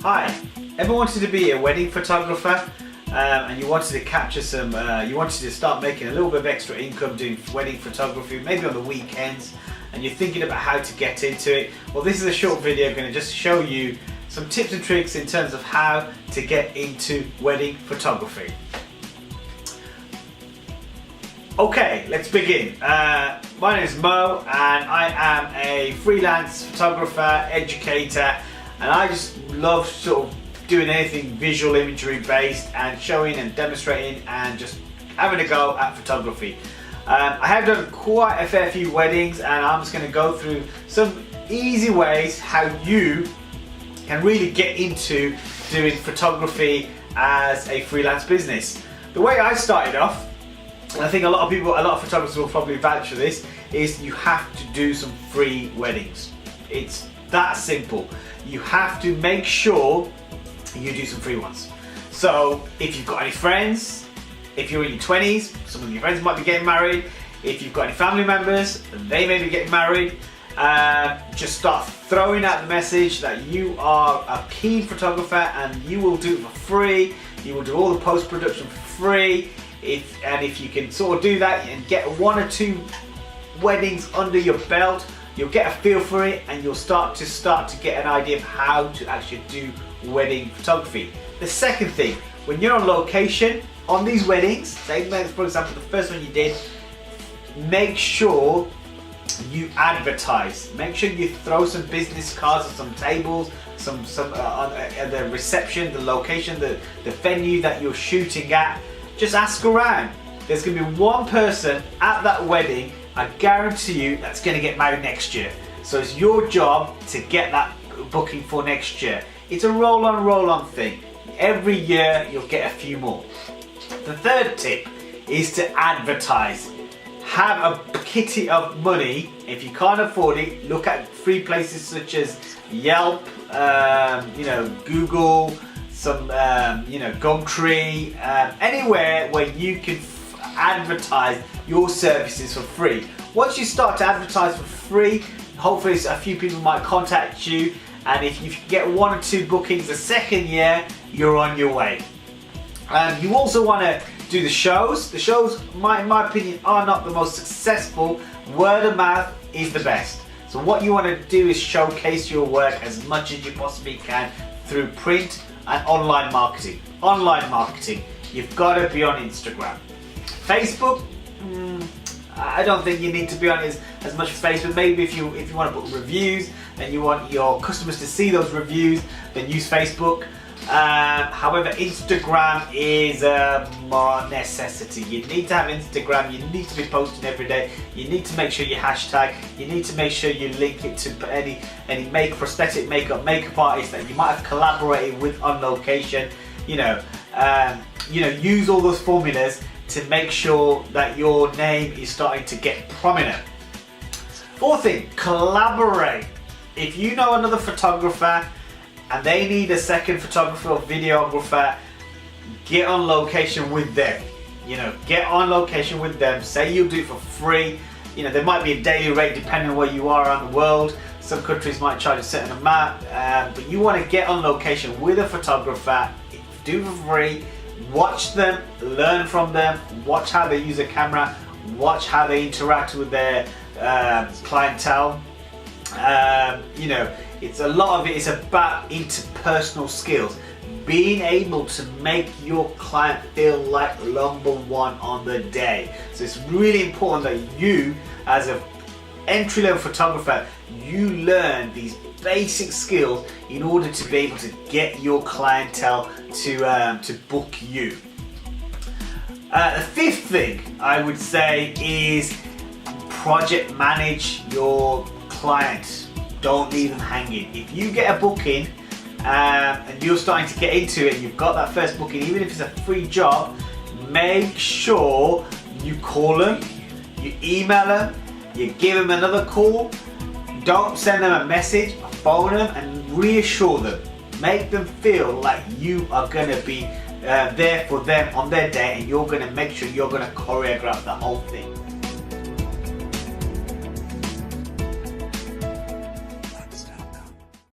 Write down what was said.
Hi, ever wanted to be a wedding photographer and you wanted to capture some, you wanted to start making a little bit of extra income doing wedding photography, maybe on the weekends, and you're thinking about how to get into it? Well, this is a short video going to just show you some tips and tricks in terms of how to get into wedding photography. Okay, let's begin. My name is Mo and I am a freelance photographer, educator, and I just love sort of doing anything visual imagery based and showing and demonstrating and just having a go at photography. I have done quite a fair few weddings, and I'm just going to go through some easy ways how you can really get into doing photography as a freelance business. The way I started off, and I think a lot of photographers will probably vouch for this, is you have to do some free weddings. It's that simple. You have to make sure you do some free ones. So if you've got any friends, if you're in your 20s, some of your friends might be getting married. If you've got any family members, they may be getting married. Just start throwing out the message that you are a keen photographer and you will do it for free. You will do all the post-production for free. If you can sort of do that and get one or two weddings under your belt, you'll get a feel for it and you'll start to get an idea of how to actually do wedding photography. The second thing, when you're on location on these weddings, say for example the first one you did, make sure you advertise. Make sure you throw some business cards on some tables, some on the reception, the location, the venue that you're shooting at. Just ask around. There's going to be one person at that wedding, I guarantee you, that's going to get married next year. So it's your job to get that booking for next year. It's a roll-on thing. Every year you'll get a few more. The third tip is to advertise. Have a kitty of money. If you can't afford it, look at free places such as Yelp, Google, some Gumtree, anywhere where you can advertise your services for free. Once you start to advertise for free, hopefully a few people might contact you, and if you get one or two bookings the second year, you're on your way. You also want to do the shows. The shows, in my opinion, are not the most successful. Word of mouth is the best. So what you want to do is showcase your work as much as you possibly can through print and online marketing. Online marketing, you've got to be on Instagram. Facebook, I don't think you need to be on as much Facebook. Maybe if you want to put reviews and you want your customers to see those reviews, then use Facebook. However, Instagram is more necessity. You need to have Instagram. You need to be posting every day. You need to make sure you hashtag. You need to make sure you link it to any prosthetic makeup artist that you might have collaborated with on location. Use all those formulas to make sure that your name is starting to get prominent. Fourth thing, collaborate. If you know another photographer and they need a second photographer or videographer, get on location with them. Get on location with them. Say you'll do it for free. There might be a daily rate depending on where you are around the world. Some countries might charge a certain amount, but you want to get on location with a photographer, do it for free. Watch them, learn from them, watch how they use a camera, watch how they interact with their clientele. It's a lot of it is about interpersonal skills, being able to make your client feel like number one on the day. So it's really important that you, as an entry-level photographer, you learn these basic skills in order to be able to get your clientele to book you. The fifth thing I would say is project manage your client. Don't leave them hanging. If you get a booking and you're starting to get into it, you've got that first booking, even if it's a free job, make sure you call them, you email them, you give them another call. Don't send them a message, phone them and reassure them. Make them feel like you are going to be there for them on their day, and you're going to make sure you're going to choreograph the whole thing.